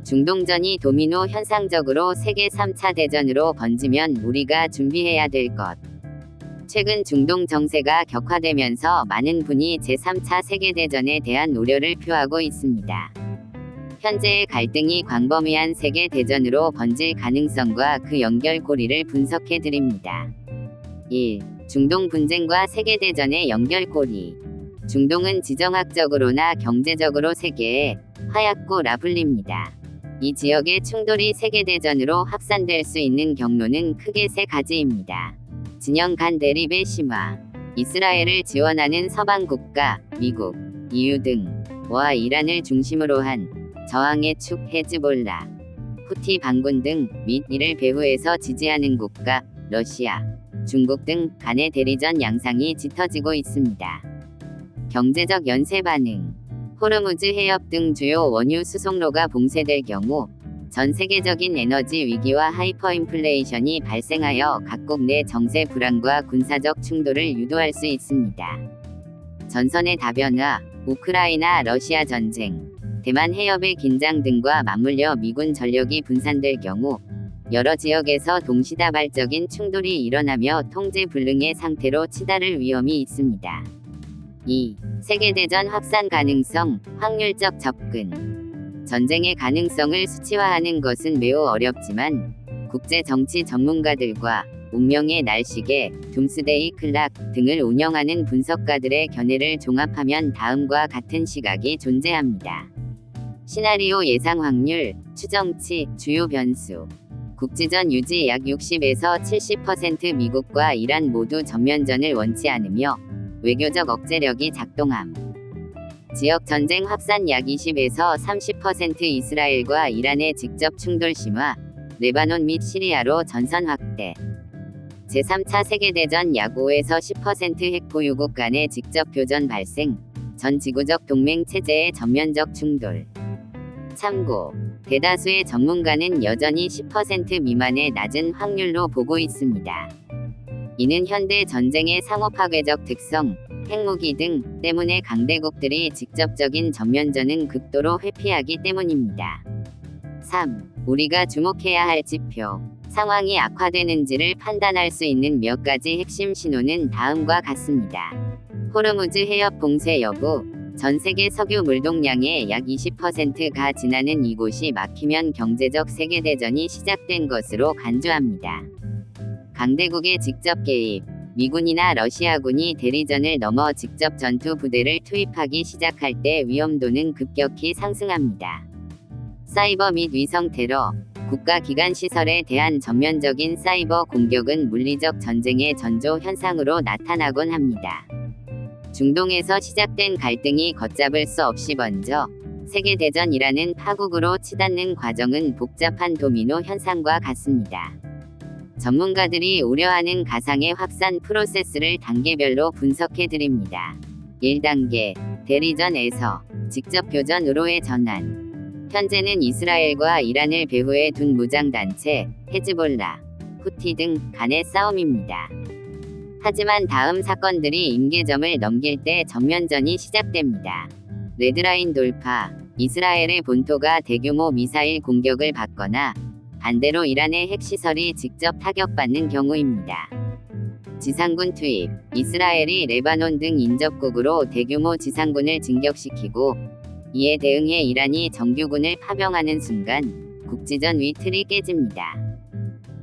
중동전이 도미노 현상적으로 세계 3차 대전으로 번지면 우리가 준비해야 될 것. 최근 중동 정세가 격화되면서 많은 분이 제3차 세계대전에 대한 우려를 표하고 있습니다. 현재의 갈등이 광범위한 세계대전으로 번질 가능성과 그 연결고리를 분석해드립니다. 1. 중동 분쟁과 세계대전의 연결고리. 중동은 지정학적으로나 경제적으로 세계의 화약고라 불립니다. 이 지역의 충돌이 세계대전으로 확산될 수 있는 경로는 크게 세 가지입니다. 진영 간 대립의 심화, 이스라엘을 지원하는 서방 국가, 미국, EU 등과 이란을 중심으로 한 저항의 축 헤즈볼라, 후티 반군 등 및 이를 배후에서 지지하는 국가, 러시아, 중국 등 간의 대리전 양상이 짙어지고 있습니다. 경제적 연쇄 반응. 호르무즈 해협 등 주요 원유 수송로가 봉쇄될 경우 전 세계적인 에너지 위기와 하이퍼인플레이션이 발생하여 각국 내 정세 불안과 군사적 충돌을 유도할 수 있습니다. 전선의 다변화, 우크라이나 러시아 전쟁, 대만 해협의 긴장 등과 맞물려 미군 전력이 분산될 경우 여러 지역에서 동시다발적인 충돌이 일어나며 통제 불능의 상태로 치달을 위험이 있습니다. 2. 세계대전 확산 가능성, 확률적 접근. 전쟁의 가능성을 수치화하는 것은 매우 어렵지만 국제 정치 전문가들과 운명의 날씨계, 둠스데이 클락 등을 운영하는 분석가들의 견해를 종합하면 다음과 같은 시각이 존재합니다. 시나리오 예상 확률, 추정치, 주요 변수. 국지전 유지 약 60에서 70%. 미국과 이란 모두 전면전을 원치 않으며 외교적 억제력이 작동함. 지역 전쟁 확산 약 20에서 30%. 이스라엘과 이란의 직접 충돌 심화, 레바논 및 시리아로 전선 확대. 제3차 세계대전 약 5에서 10%. 핵 보유국 간의 직접 교전 발생, 전 지구적 동맹 체제의 전면적 충돌. 참고. 대다수의 전문가는 여전히 10% 미만의 낮은 확률로 보고 있습니다. 이는 현대 전쟁의 상호파괴적 특성, 핵무기 등 때문에 강대국들이 직접적인 전면전은 극도로 회피하기 때문입니다. 3. 우리가 주목해야 할 지표. 상황이 악화되는지를 판단할 수 있는 몇 가지 핵심 신호는 다음과 같습니다. 호르무즈 해협 봉쇄 여부. 전 세계 석유 물동량의 약 20%가 지나는 이곳이 막히면 경제적 세계대전이 시작된 것으로 간주합니다. 강대국의 직접 개입. 미군이나 러시아군이 대리전을 넘어 직접 전투 부대를 투입하기 시작할 때 위험도는 급격히 상승합니다. 사이버 및 위성 테러. 국가 기관 시설에 대한 전면적인 사이버 공격은 물리적 전쟁의 전조 현상으로 나타나곤 합니다. 중동에서 시작된 갈등이 걷잡을 수 없이 번져 세계대전이라는 파국으로 치닫는 과정은 복잡한 도미노 현상과 같습니다. 전문가들이 우려하는 가상의 확산 프로세스를 단계별로 분석해드립니다. 1단계, 대리전에서 직접 교전으로의 전환. 현재는 이스라엘과 이란을 배후에 둔 무장단체, 헤즈볼라, 후티 등 간의 싸움입니다. 하지만 다음 사건들이 임계점을 넘길 때 전면전이 시작됩니다. 레드라인 돌파. 이스라엘의 본토가 대규모 미사일 공격을 받거나 반대로 이란의 핵시설이 직접 타격받는 경우입니다. 지상군 투입. 이스라엘이 레바논 등 인접국으로 대규모 지상군을 진격시키고 이에 대응해 이란이 정규군을 파병하는 순간 국지전 위틀이 깨집니다.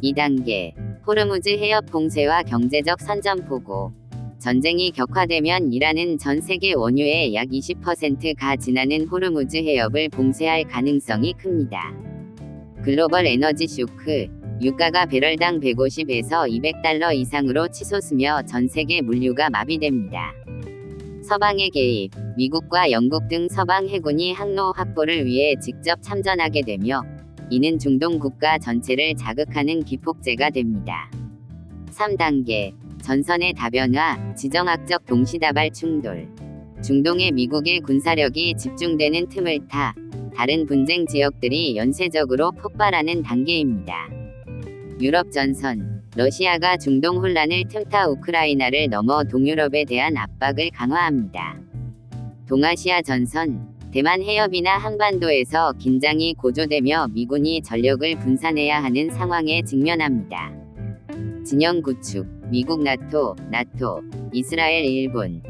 2단계. 호르무즈 해협 봉쇄와 경제적 선전포고. 전쟁이 격화되면 이란은 전 세계 원유의 약 20%가 지나는 호르무즈 해협을 봉쇄할 가능성이 큽니다. 글로벌 에너지 쇼크. 유가가 배럴당 150에서 200달러 이상으로 치솟으며 전 세계 물류가 마비됩니다. 서방의 개입. 미국과 영국 등 서방 해군이 항로 확보를 위해 직접 참전하게 되며 이는 중동 국가 전체를 자극하는 기폭제가 됩니다. 3단계. 전선의 다변화, 지정학적 동시다발 충돌. 중동에 미국의 군사력이 집중되는 틈을 타 다른 분쟁 지역들이 연쇄적으로 폭발하는 단계입니다. 유럽 전선. 러시아가 중동 혼란을 틈타 우크라이나를 넘어 동유럽에 대한 압박을 강화합니다. 동아시아 전선. 대만 해협이나 한반도에서 긴장이 고조되며 미군이 전력을 분산해야 하는 상황에 직면합니다. 진영 구축, 미국 나토, 이스라엘 일본,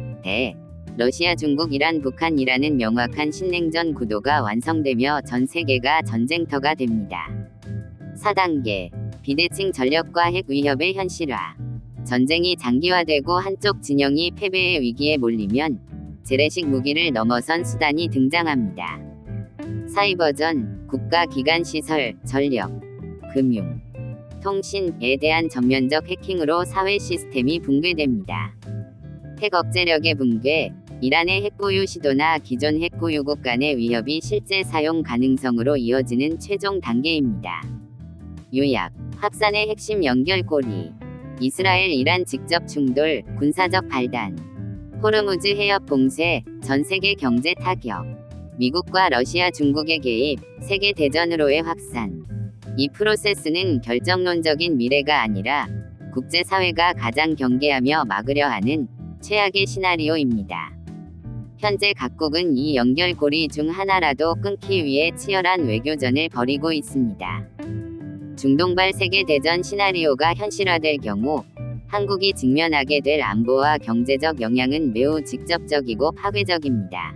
러시아 중국 이란 북한이라는 명확한 신냉전 구도가 완성되며 전 세계가 전쟁터가 됩니다. 4단계, 비대칭 전력과 핵 위협의 현실화. 전쟁이 장기화되고 한쪽 진영이 패배의 위기에 몰리면 재래식 무기를 넘어선 수단이 등장합니다. 사이버전, 국가기관 시설, 전력, 금융, 통신에 대한 전면적 해킹으로 사회 시스템이 붕괴됩니다. 핵 억제력의 붕괴, 이란의 핵보유 시도나 기존 핵보유국 간의 위협이 실제 사용 가능성으로 이어지는 최종 단계입니다. 요약, 합산의 핵심 연결고리. 이스라엘 이란 직접 충돌, 군사적 발단. 호르무즈 해협 봉쇄, 전 세계 경제 타격. 미국과 러시아 중국의 개입, 세계 대전으로의 확산. 이 프로세스는 결정론적인 미래가 아니라 국제사회가 가장 경계하며 막으려 하는 최악의 시나리오입니다. 현재 각국은 이 연결고리 중 하나라도 끊기 위해 치열한 외교전을 벌이고 있습니다. 중동발 세계대전 시나리오가 현실화될 경우 한국이 직면하게 될 안보와 경제적 영향은 매우 직접적이고 파괴적입니다.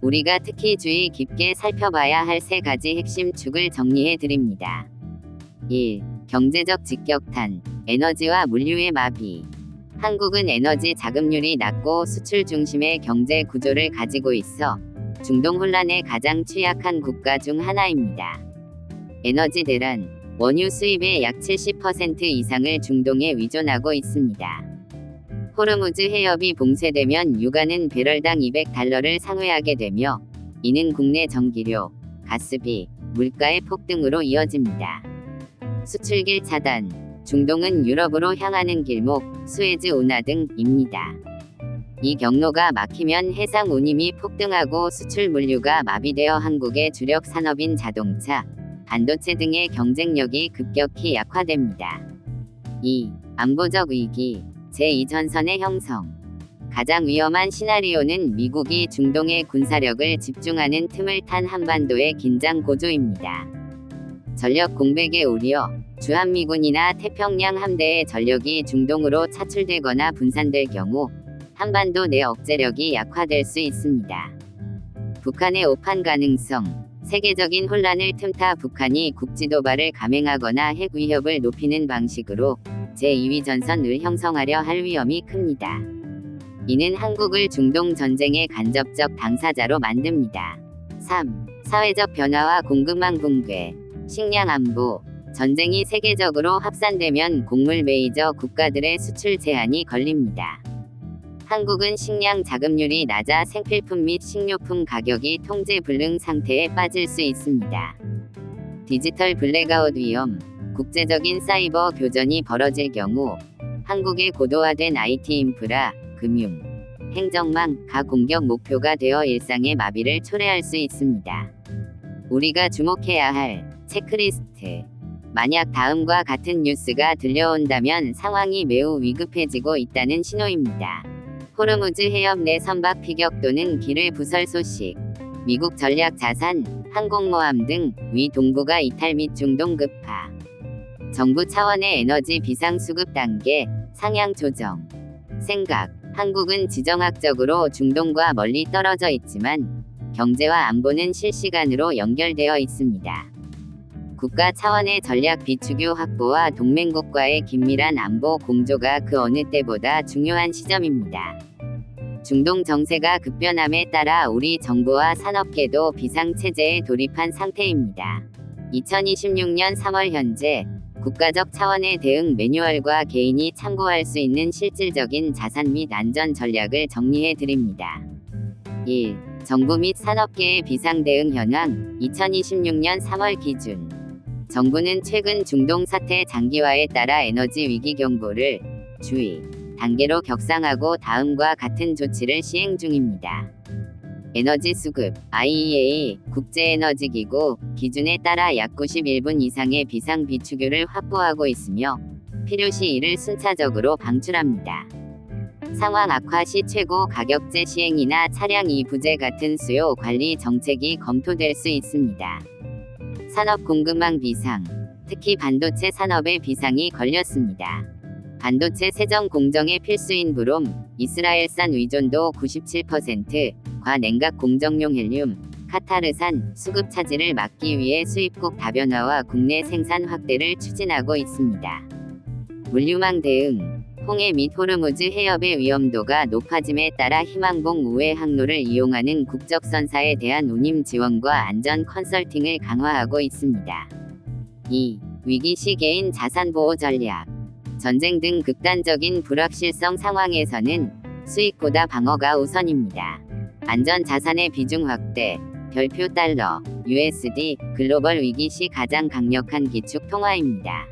우리가 특히 주의 깊게 살펴봐야 할 3가지 핵심 축을 정리해 드립니다. 1. 경제적 직격탄, 에너지와 물류의 마비. 한국은 에너지 자급률이 낮고 수출 중심의 경제 구조를 가지고 있어 중동 혼란에 가장 취약한 국가 중 하나입니다. 에너지 대란, 원유 수입의 약 70% 이상을 중동에 의존하고 있습니다. 호르무즈 해협이 봉쇄되면 유가는 배럴당 $200를 상회하게 되며 이는 국내 전기료, 가스비, 물가의 폭등으로 이어집니다. 수출길 차단, 중동은 유럽으로 향하는 길목, 수에즈 운하 등입니다. 이 경로가 막히면 해상 운임이 폭등하고 수출 물류가 마비되어 한국의 주력 산업인 자동차, 반도체 등의 경쟁력이 급격히 약화됩니다. 2. 안보적 위기, 제2전선의 형성. 가장 위험한 시나리오는 미국이 중동의 군사력을 집중하는 틈을 탄 한반도의 긴장 고조입니다. 전력 공백의 우려, 주한미군이나 태평양 함대의 전력이 중동으로 차출되거나 분산될 경우 한반도 내 억제력이 약화될 수 있습니다. 북한의 오판 가능성, 세계적인 혼란을 틈타 북한이 국지도발을 감행하거나 핵 위협을 높이는 방식으로 제2위 전선을 형성하려 할 위험이 큽니다. 이는 한국을 중동 전쟁의 간접적 당사자로 만듭니다. 3. 사회적 변화와 공급망 붕괴, 식량 안보. 전쟁이 세계적으로 확산되면 곡물 메이저 국가들의 수출 제한이 걸립니다. 한국은 식량 자급률이 낮아 생필품 및 식료품 가격이 통제 불능 상태에 빠질 수 있습니다. 디지털 블랙아웃 위험, 국제적인 사이버 교전이 벌어질 경우 한국의 고도화된 IT 인프라, 금융, 행정망, 가 공격 목표가 되어 일상의 마비를 초래할 수 있습니다. 우리가 주목해야 할 체크리스트. 만약 다음과 같은 뉴스가 들려온다면 상황이 매우 위급해지고 있다는 신호입니다. 호르무즈 해협 내 선박 피격 또는 기뢰 부설 소식. 미국 전략 자산, 항공모함 등 위 동부가 이탈 및 중동 급파. 정부 차원의 에너지 비상 수급 단계, 상향 조정. 생각, 한국은 지정학적으로 중동과 멀리 떨어져 있지만 경제와 안보는 실시간으로 연결되어 있습니다. 국가 차원의 전략 비축유 확보와 동맹국과의 긴밀한 안보 공조가 그 어느 때보다 중요한 시점입니다. 중동 정세가 급변함에 따라 우리 정부와 산업계도 비상체제에 돌입한 상태입니다. 2026년 3월 현재 국가적 차원의 대응 매뉴얼과 개인이 참고할 수 있는 실질적인 자산 및 안전 전략을 정리해 드립니다. 1. 정부 및 산업계의 비상 대응 현황, 2026년 3월 기준. 정부는 최근 중동 사태 장기화에 따라 에너지 위기 경보를 주의 단계로 격상하고 다음과 같은 조치를 시행 중입니다. 에너지 수급, IEA, 국제에너지기구, 기준에 따라 약 91분 이상의 비상 비축유를 확보하고 있으며 필요시 이를 순차적으로 방출합니다. 상황 악화 시 최고 가격제 시행이나 차량 이부제 같은 수요 관리 정책이 검토될 수 있습니다. 산업 공급망 비상, 특히 반도체 산업에 비상이 걸렸습니다. 반도체 세정 공정의 필수인 브롬, 이스라엘산 의존도 97%, 과냉각 공정용 헬륨, 카타르산, 수급 차질을 막기 위해 수입국 다변화와 국내 생산 확대를 추진하고 있습니다. 물류망 대응, 홍해 및 호르무즈 해협의 위험도가 높아짐에 따라 희망봉 우회 항로를 이용하는 국적선사에 대한 운임 지원과 안전 컨설팅을 강화하고 있습니다. 2. 위기 시 개인 자산 보호 전략. 전쟁 등 극단적인 불확실성 상황에서는 수익보다 방어가 우선입니다. 안전 자산의 비중 확대, 별표 달러, USD, 글로벌 위기 시 가장 강력한 기축 통화입니다.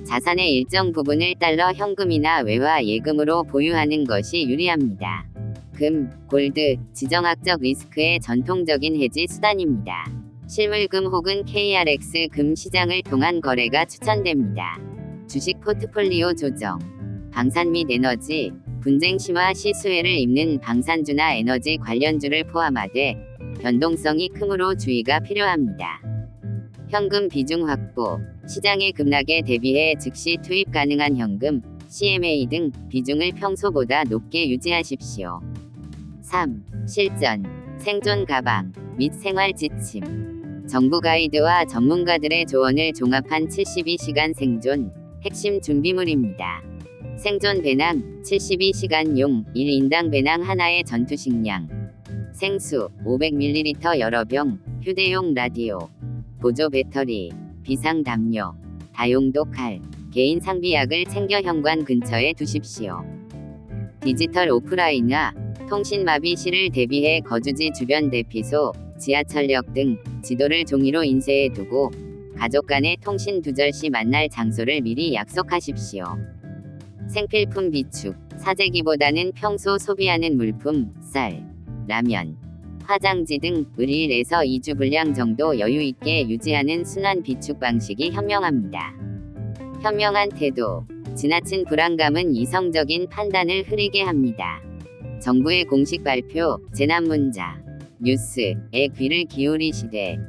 자산의 일정 부분을 달러 현금이나 외화 예금으로 보유하는 것이 유리합니다. 금, 골드, 지정학적 리스크의 전통적인 해지 수단입니다. 실물금 혹은 KRX 금 시장을 통한 거래가 추천됩니다. 주식 포트폴리오 조정. 방산 및 에너지, 분쟁 심화 시 수혜를 입는 방산주나 에너지 관련주를 포함하되 변동성이 크므로 주의가 필요합니다. 현금 비중 확보, 시장의 급락에 대비해 즉시 투입 가능한 현금, CMA 등 비중을 평소보다 높게 유지하십시오. 3. 실전, 생존 가방, 및 생활 지침. 정부 가이드와 전문가들의 조언을 종합한 72시간 생존, 핵심 준비물입니다. 생존 배낭, 72시간용, 1인당 배낭 하나의 전투식량. 생수, 500ml 여러 병, 휴대용 라디오. 보조 배터리, 비상 담요, 다용도 칼, 개인 상비약을 챙겨 현관 근처에 두십시오. 디지털 오프라인화, 통신마비 시를 대비해 거주지 주변 대피소, 지하철역 등 지도를 종이로 인쇄해 두고 가족 간의 통신 두절 시 만날 장소를 미리 약속하십시오. 생필품 비축, 사재기보다는 평소 소비하는 물품, 쌀, 라면, 화장지 등 1에서 2주 분량 정도 여유있게 유지하는 순환 비축 방식이 현명합니다. 현명한 태도, 지나친 불안감은 이성적인 판단을 흐리게 합니다. 정부의 공식 발표, 재난문자, 뉴스에 귀를 기울이시되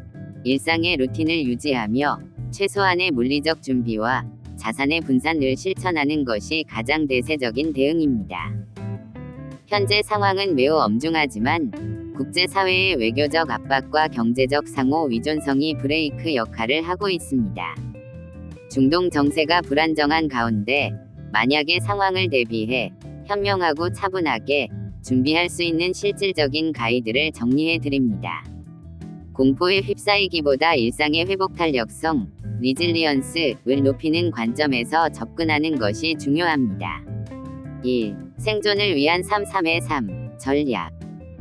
일상의 루틴을 유지하며 최소한의 물리적 준비와 자산의 분산을 실천하는 것이 가장 대세적인 대응입니다. 현재 상황은 매우 엄중하지만 국제사회의 외교적 압박과 경제적 상호 위존성이 브레이크 역할을 하고 있습니다. 중동 정세가 불안정한 가운데 만약의 상황을 대비해 현명하고 차분하게 준비할 수 있는 실질적인 가이드를 정리해 드립니다. 공포에 휩싸이기보다 일상의 회복 탄력성, 리질리언스를 높이는 관점에서 접근하는 것이 중요합니다. 1. 생존을 위한 3-3-3 전략.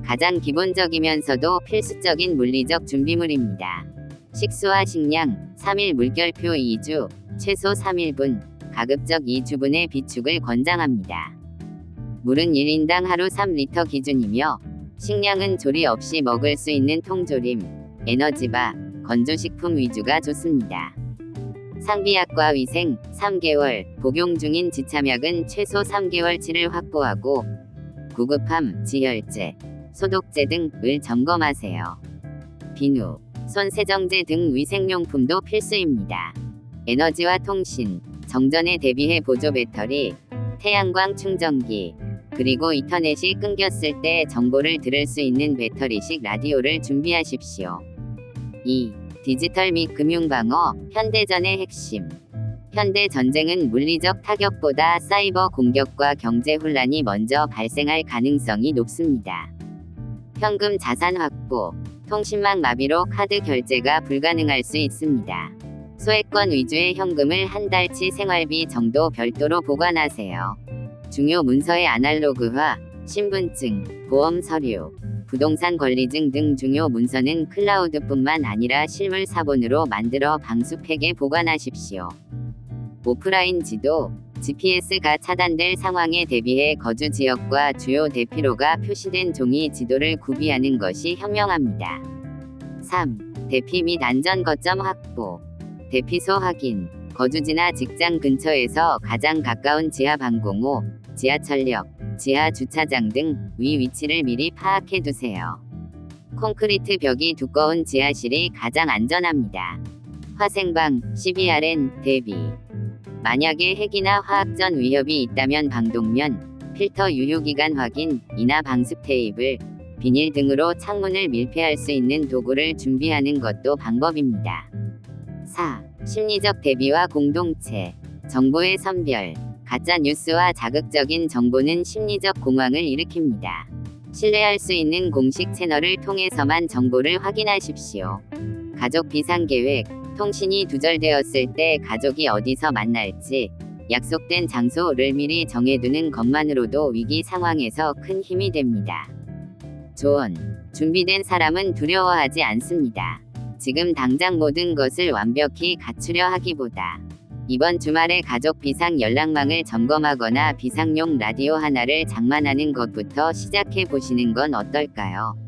가장 기본적이면서도 필수적인 물리적 준비물입니다. 식수와 식량, 3일 물결표 2주, 최소 3일분, 가급적 2주분의 비축을 권장합니다. 물은 1인당 하루 3리터 기준이며 식량은 조리 없이 먹을 수 있는 통조림, 에너지바, 건조식품 위주가 좋습니다. 상비약과 위생, 3개월, 복용 중인 지참약은 최소 3개월치를 확보하고 구급함, 지혈제, 소독제 등을 점검하세요. 비누, 손세정제 등 위생용품도 필수입니다. 에너지와 통신, 정전에 대비해 보조 배터리, 태양광 충전기, 그리고 인터넷이 끊겼을 때 정보를 들을 수 있는 배터리식 라디오를 준비하십시오. 2. 디지털 및 금융방어, 현대전의 핵심. 현대 전쟁은 물리적 타격보다 사이버 공격과 경제 혼란이 먼저 발생할 가능성이 높습니다. 현금 자산 확보, 통신망 마비로 카드 결제가 불가능할 수 있습니다. 소액권 위주의 현금을 한 달치 생활비 정도 별도로 보관하세요. 중요 문서의 아날로그화, 신분증, 보험 서류, 부동산 권리증 등 중요 문서는 클라우드뿐만 아니라 실물 사본으로 만들어 방수팩에 보관하십시오. 오프라인 지도, GPS가 차단될 상황에 대비해 거주 지역과 주요 대피로가 표시된 종이 지도를 구비하는 것이 현명합니다. 3. 대피 및 안전 거점 확보. 대피소 확인. 거주지나 직장 근처에서 가장 가까운 지하방공호, 지하철역, 지하 주차장 등 위치를 미리 파악해 두세요. 콘크리트 벽이 두꺼운 지하실이 가장 안전합니다. 화생방, CBRN 대비. 만약에 핵이나 화학전 위협이 있다면 방독면, 필터 유효기간 확인, 이나 방습 테이블, 비닐 등으로 창문을 밀폐할 수 있는 도구를 준비하는 것도 방법입니다. 4. 심리적 대비와 공동체. 정보의 선별. 가짜 뉴스와 자극적인 정보는 심리적 공황을 일으킵니다. 신뢰할 수 있는 공식 채널을 통해서만 정보를 확인하십시오. 가족 비상계획. 통신이 두절되었을 때 가족이 어디서 만날지, 약속된 장소를 미리 정해두는 것만으로도 위기 상황에서 큰 힘이 됩니다. 조언. 준비된 사람은 두려워하지 않습니다. 지금 당장 모든 것을 완벽히 갖추려 하기보다 이번 주말에 가족 비상 연락망을 점검하거나 비상용 라디오 하나를 장만하는 것부터 시작해 보시는 건 어떨까요?